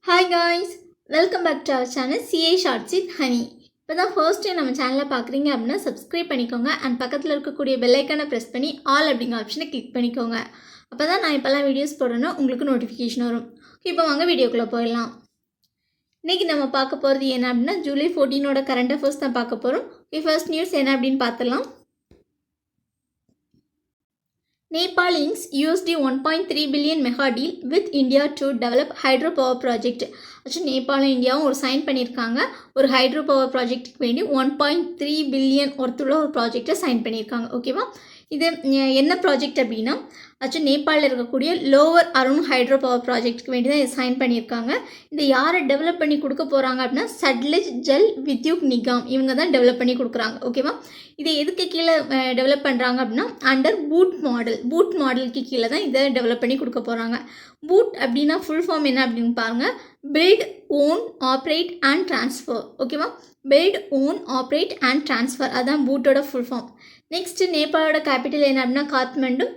Hi guys, welcome back to our channel CA Shorts with Honey. இப்போ தான் first time நம்ம சேனலில் பார்க்குறீங்க அப்படின்னா சப்ஸ்கிரைப் பண்ணிக்கோங்க அண்ட் பக்கத்தில் இருக்கக்கூடிய பெல் ஐக்கானை ப்ரெஸ் பண்ணி ஆல் அப்படிங்கிற ஆப்ஷனை கிளிக் பண்ணிக்கோங்க. அப்போ தான் நான் இப்போல்லாம் வீடியோஸ் போடுறேன்னா உங்களுக்கு நோட்டிஃபிகேஷன் வரும். இப்போ வாங்க வீடியோக்குள்ளே போயிடலாம். இன்றைக்கி நம்ம பார்க்க போகிறது என்ன அப்படின்னா ஜூலை 14 கரண்ட் அஃபேர்ஸ் தான் பார்க்க போகிறோம். ஃபர்ஸ்ட் நியூஸ் என்ன அப்படின்னு பார்த்துடலாம். Nepal inks $1.3 billion mega deal with India to develop hydropower project. Actually நேபாளும் இந்தியாவும் ஒரு சைன் பண்ணியிருக்காங்க. ஒரு ஹைட்ரோ பவர் ப்ராஜெக்ட்டுக்கு வேண்டி 1.3 பில்லியன் ஒருத்துள்ள ஒரு ப்ராஜெக்டை சைன் பண்ணியிருக்காங்க. ஓகேவா, இது என்ன ப்ராஜெக்ட் அப்படின்னா ஆக்சுவலி நேபாளில் இருக்கக்கூடிய லோவர் அருண் ஹைட்ரோ பவர் ப்ராஜெக்ட்டுக்கு வேண்டி தான் சைன் பண்ணியிருக்காங்க. இந்த யாரை டெவலப் பண்ணி கொடுக்க போகிறாங்க அப்படின்னா சட்லஜ் ஜல் வித்யுத் நிகாம் இவங்க தான் டெவலப் பண்ணி கொடுக்குறாங்க. ஓகேவா, இதை எதுக்கு கீழே டெவலப் பண்ணுறாங்க அப்படின்னா அண்டர் பூட் மாடலுக்கு கீழே தான் இதை டெவலப் பண்ணி கொடுக்க போகிறாங்க. பூட் அப்படின்னா ஃபுல் ஃபார்ம் என்ன அப்படின்னு பாருங்கள், build own operate and transfer. ஓகேவா, build own operate and transfer அதான் பூட்டோட ஃபுல் ஃபார்ம். நெக்ஸ்ட்டு நேபாளோட கேபிட்டல் என்ன அப்படின்னா காத்மண்டு.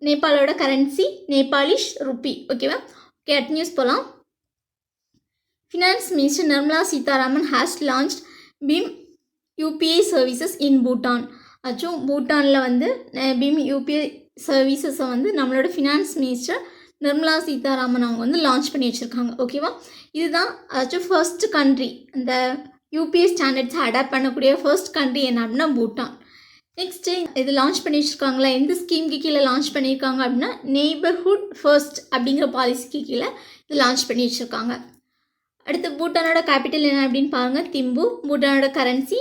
நேபாளோட கரன்சி நேபாளிஷ் ருப்பி. ஓகேவா, அடுத்த நியூஸ் போகலாம். Finance minister Nirmala Sitharaman has launched BHIM UPI services in Bhutan. ஆச்சும் பூட்டானில் வந்து பீம் யூபிஐ சர்வீசஸை வந்து நம்மளோட ஃபினான்ஸ் மினிஸ்டர் நிர்மலா சீதாராமன் அவங்க வந்து லான்ச் பண்ணி வச்சுருக்காங்க. ஓகேவா, இதுதான் ஆச்சும் ஃபர்ஸ்ட் கண்ட்ரி இந்த யூபிஐ ஸ்டாண்டர்ட்ஸை அடாப்ட் பண்ணக்கூடிய ஃபர்ஸ்ட் கண்ட்ரி என்ன அப்படின்னா பூட்டான். நெக்ஸ்ட்டு இது லான்ச் பண்ணி வச்சுருக்காங்களா, எந்த ஸ்கீமுக்கு கீழே லான்ச் பண்ணியிருக்காங்க அப்படின்னா நெய்பர்ஹுட் ஃபர்ஸ்ட் அப்படிங்கிற பாலிசிக்கு கீழே இது லான்ச் பண்ணி வச்சுருக்காங்க. அடுத்து பூட்டானோட கேபிட்டல் என்ன அப்படின்னு பாருங்கள், திம்பு. பூட்டானோட கரன்சி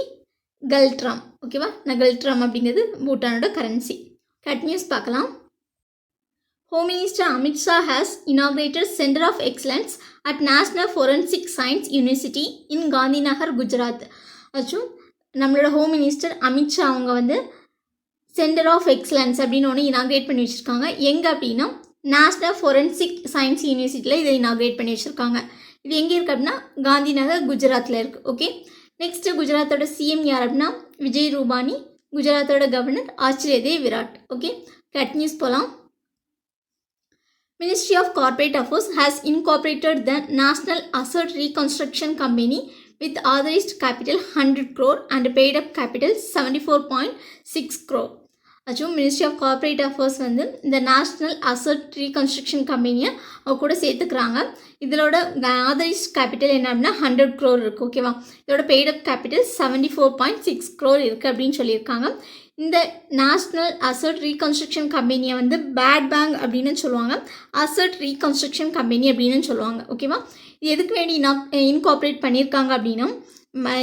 கல்ட்ராம். ஓகேவா, கல்ட்ராம் அப்படிங்கிறது பூட்டானோட கரன்சி. கட் நியூஸ் பார்க்கலாம். Home minister Amit Shah has inaugurated centre of excellence at national forensic science university in Gandhinagar, Gujarat. ஆச்சும் நம்மளோட ஹோம் மினிஸ்டர் அமித்ஷா அவங்க வந்து சென்டர் ஆஃப் எக்ஸலன்ஸ் அப்படின்னு ஒன்று இனாகிரேட் பண்ணி வச்சுருக்காங்க. எங்கே அப்படின்னா நேஷ்னல் ஃபோரன்சிக் சயின்ஸ் யூனிவர்சிட்டியில் இதை இனாகிரேட் பண்ணி வச்சுருக்காங்க. இது எங்கே இருக்குது அப்படின்னா காந்தி நகர், குஜராத்தில் இருக்குது. ஓகே, நெக்ஸ்ட்டு குஜராத்தோட சிஎம் யார் அப்படின்னா விஜய் ரூபானி. குஜராத்தோட governor Acharya Dev Virat. Okay, cut news போகலாம். Ministry of Corporate Affairs has incorporated the National Asset Reconstruction Company with authorized capital 100 crore and paid up capital 74.6 crore. ஆச்சும் மினிஸ்ட்ரி ஆஃப் கார்ப்பரேட் அஃபேர்ஸ் வந்து இந்த national asset reconstruction கம்பெனியை அவங்க கூட சேர்த்துக்கிறாங்க. இதோட ஆதரைஸ்ட் capital என்ன அப்படின்னா 100 crore இருக்குது. ஓகேவா, இதோட பெய்டப் கேபிட்டல் 74.6 crore இருக்குது அப்படின்னு சொல்லியிருக்காங்க. இந்த நேஷ்னல் அசட் ரீகன்ஸ்ட்ரக்ஷன் கம்பெனியை வந்து பேட் பேங்க் அப்படின்னு சொல்லுவாங்க, அசட் ரீகன்ஸ்ட்ரக்ஷன் கம்பெனி அப்படின்னு சொல்லுவாங்க. ஓகேவா, இது எதுக்கு வேண்டி இன்கார்பரேட் பண்ணியிருக்காங்க அப்படின்னா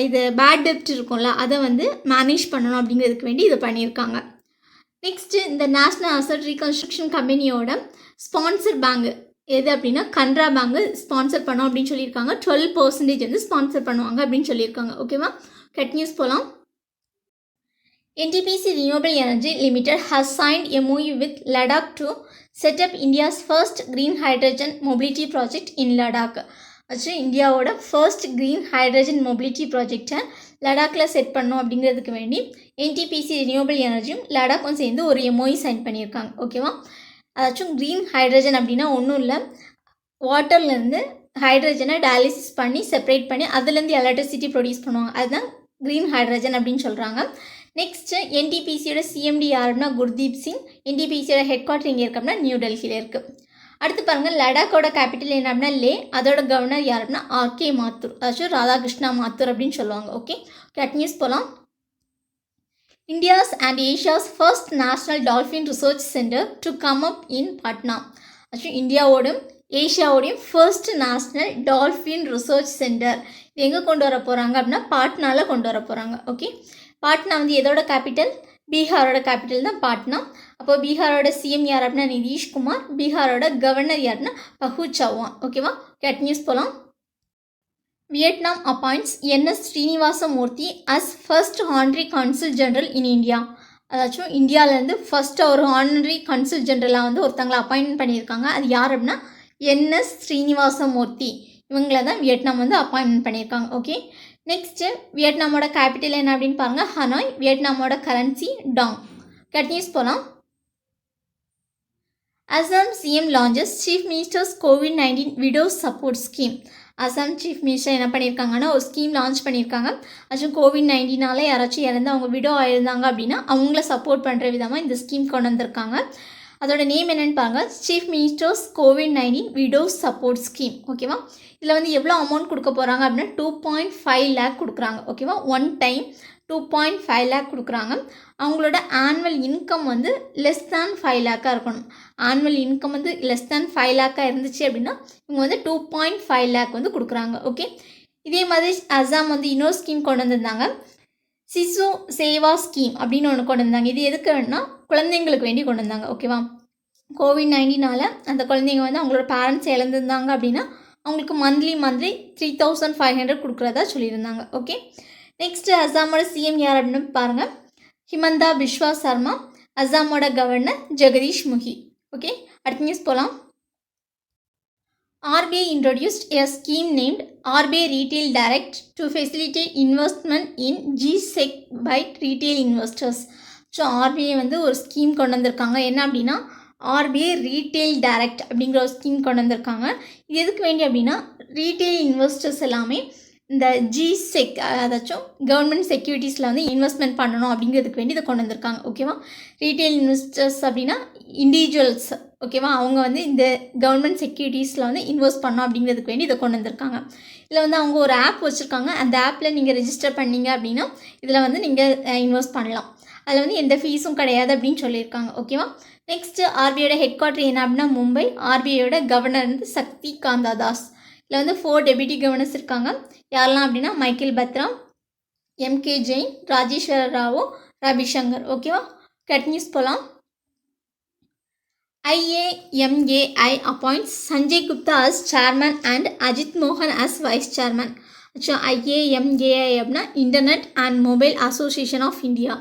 இது பேட் டெப்ட் இருக்கும்ல அதை வந்து மேனேஜ் பண்ணணும் அப்படிங்கிறதுக்கு வேண்டி இதை பண்ணியிருக்காங்க. நெக்ஸ்ட்டு இந்த நேஷ்னல் அசட் ரீகன்ஸ்ட்ரக்ஷன் கம்பெனியோட ஸ்பான்சர் பேங்க் எது அப்படின்னா கனரா பேங்க் ஸ்பான்சர் பண்ணோம் அப்படின்னு சொல்லியிருக்காங்க. 12% வந்து ஸ்பான்சர் பண்ணுவாங்க அப்படின்னு சொல்லியிருக்காங்க. ஓகேவா, கட் நியூஸ் போகலாம். NTPC Renewable Energy Limited has signed a MOU with Ladakh to set up India's first green hydrogen mobility project in Ladakh. Actually இந்தியாவோட ஃபர்ஸ்ட் க்ரீன் ஹைட்ரஜன் மொபிலிட்டி ப்ராஜெக்டை லடாக்கில் செட் பண்ணோம் அப்படிங்கிறதுக்கு வேண்டி NTPC ரினியூவபிள் எனர்ஜியும் லடாக்கும் சேர்ந்து ஒரு MOU சைன் பண்ணியிருக்காங்க. ஓகேவா, அதாச்சும் க்ரீன் ஹைட்ரஜன் அப்படின்னா ஒன்றும் இல்லை, வாட்டர்லேருந்து ஹைட்ரஜனை டயாலிசிஸ் பண்ணி செப்பரேட் பண்ணி அதுலேருந்து எலக்ட்ரிசிட்டி ப்ரொடியூஸ் பண்ணுவாங்க, அதுதான் க்ரீன் ஹைட்ரஜன் அப்படின்னு சொல்கிறாங்க. நெக்ஸ்ட்டு NTPCயோட CMD யாருன்னா குர்தீப் சிங். NTPCயோட ஹெட் குவார்ட்டர் எங்கே இருக்கு அப்படின்னா நியூ டெல்லியில் இருக்குது. அடுத்து பாருங்கள், லடாக்கோட கேபிட்டல் என்ன அப்படின்னா லே. அதோட கவர்னர் யார் அப்படின்னா RK மாத்தூர், அதாச்சும் ராதாகிருஷ்ணா மாத்தூர் அப்படின்னு சொல்லுவாங்க. ஓகே, கட் நியூஸ் போகலாம். India's and Asia's first national dolphin research centre to come up in Patna. Actually இந்தியாவோடும் ஏஷியாவோடையும் first national dolphin research centre இது எங்கே கொண்டு வர போகிறாங்க அப்படின்னா பாட்னாவில் கொண்டு வர போகிறாங்க. ஓகே, பாட்னா வந்து எதோட கேபிட்டல், பீகாரோட கேபிட்டல் தான் பாட்னா. அப்போ பீகாரோட CM யார் அப்படின்னா நிதிஷ்குமார். பீகாரோட கவர்னர் யாருன்னா பஹு சௌஹான். ஓகேவா, கட் நியூஸ் போகலாம். Vietnam appoints NS Srinivasamurthy as first honorary consul general in India. அதாச்சும் இந்தியாவிலேருந்து ஃபர்ஸ்ட்டு ஒரு ஹானரரி கன்சல் ஜெனரலாக வந்து ஒருத்தங்களை அப்பாயின்ட் பண்ணியிருக்காங்க. அது யார் அப்படின்னா NS ஸ்ரீனிவாசமூர்த்தி. இவங்கள தான் வியட்நாம் வந்து அப்பாயின்மெண்ட் பண்ணியிருக்காங்க. ஓகே, நெக்ஸ்ட்டு வியட்நாமோட கேபிட்டல் என்ன அப்படின்னு பாருங்கள் ஹனாய். வியட்நாமோட கரன்சி டாங். கட் நியூஸ் போகலாம். Assam CM launches Chief Minister's COVID-19 Widows Support Scheme. Assam chief minister என்ன பண்ணியிருக்காங்கன்னா ஒரு ஸ்கீம் லான்ச் பண்ணியிருக்காங்க. ஆக்சுவலி கோவிட்-19 யாராச்சும் இறந்து அவங்க விடோ ஆயிருந்தாங்க அப்படின்னா அவங்கள சப்போர்ட் பண்ணுற விதமாக இந்த ஸ்கீம் கொண்டு வந்திருக்காங்க. அதோட நேம் என்னென்னு பாருங்கள், chief ministers COVID-19 widows support scheme. ஓகேவா, இதில் வந்து எவ்வளோ அமௌண்ட் கொடுக்க போகிறாங்க அப்படின்னா 2.5 lakh கொடுக்குறாங்க. ஓகேவா, ஒன் டைம் 2.5 lakh கொடுக்குறாங்க. அவங்களோட ஆனுவல் இன்கம் வந்து லெஸ் தேன் 5 lakh இருக்கணும். ஆனுவல் இன்கம் வந்து லெஸ் தேன் 5 lakh இருந்துச்சு அப்படின்னா இவங்க வந்து 2.5 lakh வந்து கொடுக்குறாங்க. ஓகே, இதே மாதிரி அசாம் வந்து இன்னொரு ஸ்கீம் கொண்டு வந்திருந்தாங்க, சிசு சேவா ஸ்கீம் அப்படின்னு ஒன்று கொண்டு வந்தாங்க. இது எதுக்கு வேணும்னா குழந்தைங்களுக்கு வேண்டி கொண்டு வந்தாங்க. ஓகேவா, கோவிட்-19 அந்த குழந்தைங்க வந்து அவங்களோட பேரண்ட்ஸ் இழந்திருந்தாங்க அப்படின்னா அவங்களுக்கு மந்த்லி 3,500 கொடுக்குறதா சொல்லியிருந்தாங்க. ஓகே, நெக்ஸ்ட்டு அசாமோட சிஎம் யார் அப்படின்னு பாருங்கள், ஹிமந்தா பிஸ்வா சர்மா. அசாமோட கவர்னர் ஜெகதீஷ் முகி. ஓகே, அடுத்த நியூஸ் போகலாம். RBI introduced a scheme named RBI Retail Direct to facilitate investment in G-Sec by retail investors. So RBI வந்து ஒரு ஸ்கீம் கொண்டு வந்திருக்காங்க. என்ன அப்படின்னா RBI Retail Direct அப்படிங்கிற ஒரு ஸ்கீம் கொண்டு வந்திருக்காங்க. இது எதுக்கு வேண்டி அப்படின்னா ரீட்டெயில் இன்வெஸ்டர்ஸ் எல்லாமே இந்த G-Sec அதாச்சும் கவர்மெண்ட் செக்யூரிட்டிஸில் வந்து இன்வெஸ்ட்மெண்ட் பண்ணணும் அப்படிங்கிறதுக்கு வேண்டி இதை கொண்டு வந்திருக்காங்க. ஓகேவா, ரீட்டெயில் இன்வெஸ்டர்ஸ் அப்படின்னா இண்டிவிஜுவல்ஸ். ஓகேவா, அவங்க வந்து இந்த கவர்மெண்ட் செக்யூரிட்டிஸில் வந்து இன்வெஸ்ட் பண்ணணும் அப்படிங்கிறதுக்கு வேண்டி இதை கொண்டு வந்திருக்காங்க. இதில் வந்து அவங்க ஒரு ஆப் வச்சுருக்காங்க. அந்த ஆப்பில் நீங்கள் ரெஜிஸ்டர் பண்ணிங்க அப்படின்னா இதில் வந்து நீங்கள் இன்வெஸ்ட் பண்ணலாம். அதில் வந்து எந்த ஃபீஸும் கிடையாது அப்படின்னு சொல்லியிருக்காங்க. ஓகேவா, நெக்ஸ்ட்டு RBIயோட ஹெட் குவார்ட்டர் என்ன அப்படின்னா மும்பை. RBIயோட கவர்னர் வந்து சக்தி காந்தா தாஸ். இதில் வந்து 4 டெபியூட்டி கவர்னர்ஸ் இருக்காங்க. யாரெல்லாம் அப்படின்னா மைக்கேல் பத்ரா, MK ஜெயின், ராஜேஸ்வர ராவோ, ரவிசங்கர். ஓகேவா, கட் நியூஸ் போகலாம். IAMAI appoints Sanjay Gupta as chairman and Ajit Mohan as vice chairman. IAMAI அப்படின்னா internet and mobile association of India.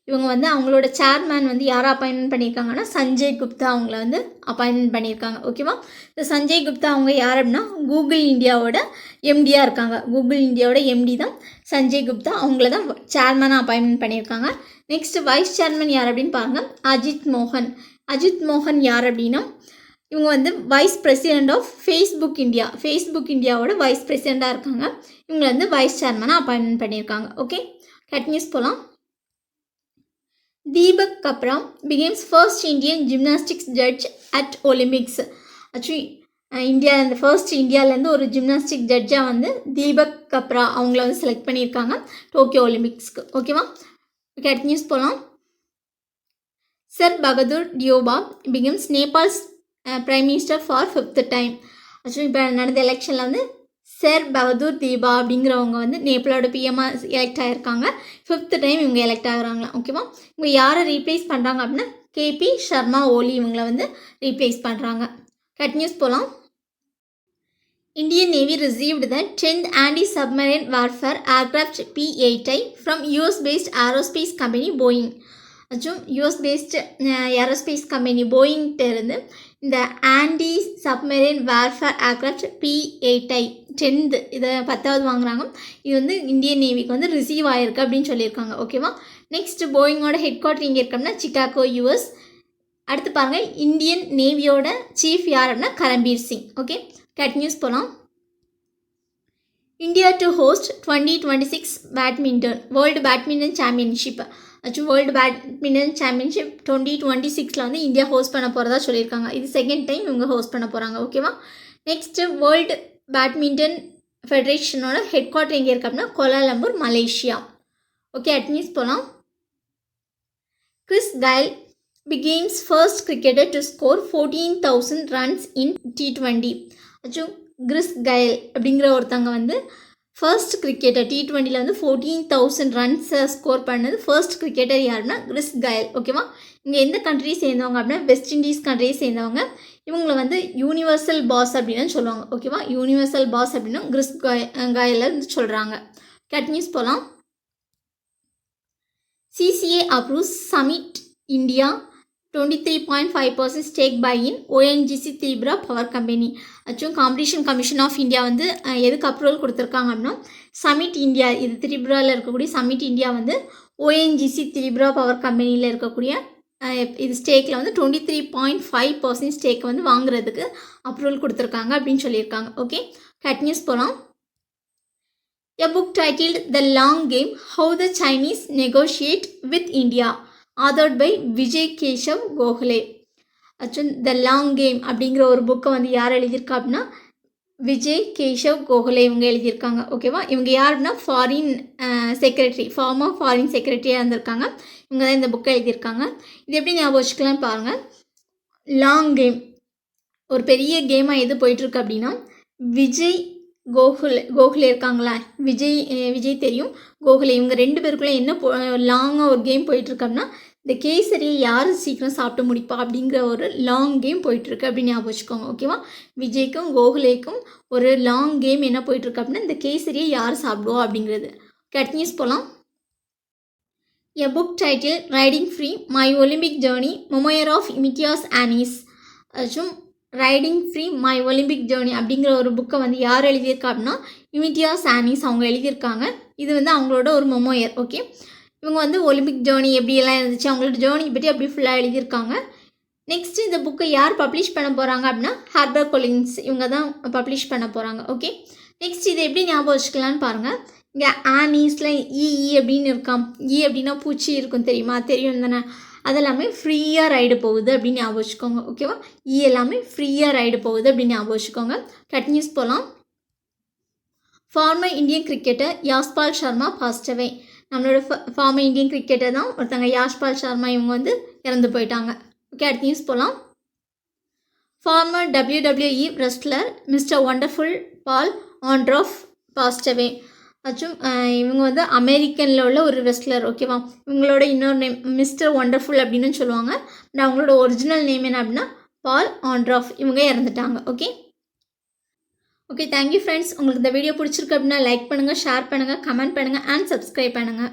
இவங்க வந்து அவங்களோட சேர்மேன் வந்து யாரை அப்பாயின்மெண்ட் பண்ணியிருக்காங்கன்னா சஞ்சய் குப்தா அவங்கள வந்து அப்பாயின்மெண்ட் பண்ணியிருக்காங்க. ஓகேவா, இந்த சஞ்சய் குப்தா அவங்க யார் அப்படின்னா கூகுள் இந்தியாவோட MDயாக இருக்காங்க. கூகுள் இந்தியாவோட MD தான் சஞ்சய் குப்தா. அவங்கள தான் சேர்மேனாக அப்பாயின்மெண்ட் பண்ணியிருக்காங்க. நெக்ஸ்ட் வைஸ் சேர்மன் யார் அப்படின்னு பாருங்கள், அஜித் மோகன். அஜித் மோகன் யார் அப்படின்னா இவங்க வந்து vice president of Facebook India. Facebook இந்தியாவோட வைஸ் பிரசிடெண்ட்டாக இருக்காங்க. இவங்க வந்து வைஸ் சேர்மனாக அப்பாயின்மெண்ட் பண்ணியிருக்காங்க. ஓகே, கட் நியூஸ் போகலாம். Deepak Kabra becomes first Indian gymnastics judge at Olympics. Actually India இந்த ஃபர்ஸ்ட் இந்தியாவிலேருந்து ஒரு ஜிம்னாஸ்டிக் ஜட்ஜாக வந்து தீபக் கப்ரா அவங்கள வந்து செலக்ட் பண்ணியிருக்காங்க டோக்கியோ ஒலிம்பிக்ஸ்க்கு. ஓகேவா, அடுத்த நியூஸ் போகலாம். Sher Bahadur Deuba becomes Nepal's prime minister for 5th time. Actually இப்போ நடந்த எலெக்ஷனில் வந்து சர் பகதூர் தீபா அப்படிங்கிறவங்க வந்து நேபாளோட பிஎம்மாக எலெக்ட் ஆகிருக்காங்க. 5th டைம் இவங்க எலெக்ட் ஆகுறாங்களா. ஓகேவா, இவங்க யாரை ரீப்ளேஸ் பண்ணுறாங்க அப்படின்னா KP சர்மா ஓலி இவங்கள வந்து ரீப்ளேஸ் பண்ணுறாங்க. கட் நியூஸ் போகலாம். Indian navy received the 10th anti-submarine warfare aircraft P-8I from US based aerospace company Boeing. மற்றும் யூஎஸ் பேஸ்டு ஏரோஸ்பேஸ் கம்பெனி போயிங்கிட்ட இருந்து இந்த anti submarine warfare aircraft P-8I 10th இதை 10வது வாங்குறாங்க. இது வந்து இந்தியன் நேவிக்கு வந்து ரிசீவ் ஆகிருக்கு அப்படின்னு சொல்லியிருக்காங்க. ஓகேவா, நெக்ஸ்ட் போயிங்கோட ஹெட் குவார்ட்டர் இங்கே இருக்கோம்னா சிகாகோ US. அடுத்து பாருங்கள், இந்தியன் நேவியோட சீஃப் யார் அப்படின்னா Karambir Singh. Okay, cut news போகலாம். India to host 2026 badminton world badminton championship. World badminton championship 2026 வந்து இந்தியா ஹோஸ்ட் பண்ண போகிறதா சொல்லியிருக்காங்க. இது 2nd டைம் இவங்க ஹோஸ்ட் பண்ண போகிறாங்க. ஓகேவா, நெக்ஸ்ட்டு வேர்ல்டு பேட்மிண்டன் ஃபெடரேஷனோட ஹெட் குவார்ட்டர் எங்கே இருக்கு அப்படின்னா கோலாலம்பூர் மலேசியா. ஓகே, அட் நியூஸ் போகலாம். Chris Gayle becomes first cricketer to score 14,000 runs இன் T20. கிறிஸ் கயல் அப்படிங்கிற ஒருத்தவங்க வந்து ஃபர்ஸ்ட் கிரிக்கெட்டர் T20 வந்து 14,000 ரன்ஸை ஸ்கோர் பண்ணது ஃபர்ஸ்ட் கிரிக்கெட்டர் யாருன்னா கிறிஸ் கயல். ஓகேவா, இங்கே எந்த கண்ட்ரி சேர்ந்தவங்க அப்படின்னா வெஸ்ட் இண்டீஸ் கண்ட்ரியை சேர்ந்தவங்க. இவங்களை வந்து யூனிவர்சல் பாஸ் அப்படின்னு சொல்லுவாங்க. ஓகேவா, யூனிவர்சல் பாஸ் அப்படின்னா கிறிஸ் கயலை வந்து சொல்கிறாங்க. கட் நியூஸ் போகலாம். CCA approves Summit India 23.5% stake buy in ONGC Tripura power company. Competition commission of India வந்து எதுக்கு அப்ரூவல் கொடுத்துருக்காங்க அப்படின்னா சமிட் இந்தியா, இது திரிபுராவில் இருக்கக்கூடிய சமிட் இந்தியா வந்து ONGC திரிபுரா பவர் கம்பெனியில் இருக்கக்கூடிய இது ஸ்டேக்கில் வந்து 23.5% ஸ்டேக் வந்து வாங்குறதுக்கு அப்ரூவல் கொடுத்துருக்காங்க அப்படின்னு சொல்லியிருக்காங்க. ஓகே, கண்டினியூஸ் போகலாம். A book titled The Long Game, How the Chinese Negotiate with India, authored by Vijay Keshav Gokhale. Actually the long game அப்படிங்கிற ஒரு புக்கை வந்து யார் எழுதியிருக்கா அப்படின்னா விஜய் கேஷவ் கோகலே இவங்க எழுதியிருக்காங்க. ஓகேவா, இவங்க யார் அப்படின்னா ஃபாரின் செக்ரட்டரி, ஃபார்மர் ஃபாரின் செக்ரட்டரியாக இருந்திருக்காங்க. இவங்க தான் இந்த புக்கை எழுதியிருக்காங்க. இது எப்படி ஞாபகம் வச்சுக்கலாம்னு பாருங்கள். லாங் கேம் ஒரு பெரிய கேமாக எது போயிட்டுருக்கு அப்படின்னா விஜய் கோகுலே இருக்காங்களா, விஜய் தெரியும், கோகுலே, இவங்க 2 பேருக்குள்ளே என்ன லாங்காக ஒரு கேம் போயிட்டுருக்கு அப்படின்னா இந்த கேசரியை யார் சீக்கிரம் சாப்பிட்டு முடிப்பா அப்படிங்கிற ஒரு லாங் கேம் போயிட்டுருக்கு அப்படின்னு ஞாபகம் வச்சுக்கோங்க. ஓகேவா, விஜய்க்கும் கோகுலேக்கும் ஒரு லாங் கேம் என்ன போயிட்டுருக்கு அப்படின்னா இந்த கேசரியை யார் சாப்பிடுவா அப்படிங்கிறது. கண்டினியூஸ் போகலாம். A book titled Riding Free, My Olympic Journey, Memoir of Imitias Annis. Riding free my Olympic journey அப்படிங்கிற ஒரு புக்கை வந்து யார் எழுதியிருக்கா அப்படின்னா இமிட்டியாஸ் ஆனிஸ் அவங்க எழுதியிருக்காங்க. இது வந்து அவங்களோட ஒரு மெமோயர். ஓகே, இவங்க வந்து ஒலிம்பிக் ஜேர்னி எப்படியெல்லாம் இருந்துச்சு அவங்களோட ஜேர்னி பற்றி அப்படி ஃபுல்லாக எழுதியிருக்காங்க. நெக்ஸ்ட் இந்த புக்கை யார் பப்ளிஷ் பண்ண போகிறாங்க அப்படின்னா ஹார்பர் கொலின்ஸ் இவங்க தான் பப்ளிஷ் பண்ண போகிறாங்க. ஓகே, நெக்ஸ்ட் இதை எப்படி ஞாபகம் வச்சுக்கலான்னு பாருங்கள். இங்கே ஆனீஸில் இ அப்படின்னு இருக்கான். இ அப்படின்னா பூச்சி இருக்கும் தெரியுமா, தெரியும் தானே. அதெல்லாமே ஃப்ரீயாக ரைடு போகுது அப்படின்னு ஞாபகம் வச்சுக்கோங்க. ஓகேவா, எல்லாமே ஃப்ரீயாக ரைடு போகுது அப்படின்னு ஞாபகம் வச்சுக்கோங்க. கண்டினியூஸ் போகலாம். Former Indian cricketer Yashpal Sharma passed away. நம்மளோட ஃபார்மர் இந்தியன் கிரிக்கெட்டர் தான் ஒருத்தங்க யாஷ்பால் சர்மா, இவங்க வந்து இறந்து போயிட்டாங்க. ஓகே, அடுத்த நியூஸ் போகலாம். Former WWE wrestler mister wonderful Paul Orndorff passed away. இவங்க வந்து அமெரிக்கனில் உள்ள ஒரு ரெஸ்லர். ஓகேவா, இவங்களோட இன்னொரு நேம் மிஸ்டர் ஒண்டர்ஃபுல் அப்படின்னு சொல்லுவாங்க. பட் அவங்களோட ஒரிஜினல் நேம் என்ன அப்படின்னா பால் ஆண்ட்ராஃப். இவங்க இறந்துட்டாங்க. Okay okay, thank you friends. உங்களுக்கு இந்த வீடியோ பிடிச்சிருக்கு அப்படின்னா லைக் பண்ணுங்கள், ஷேர் பண்ணுங்கள், கமெண்ட் பண்ணுங்கள் அண்ட் சப்ஸ்கிரைப் பண்ணுங்கள்.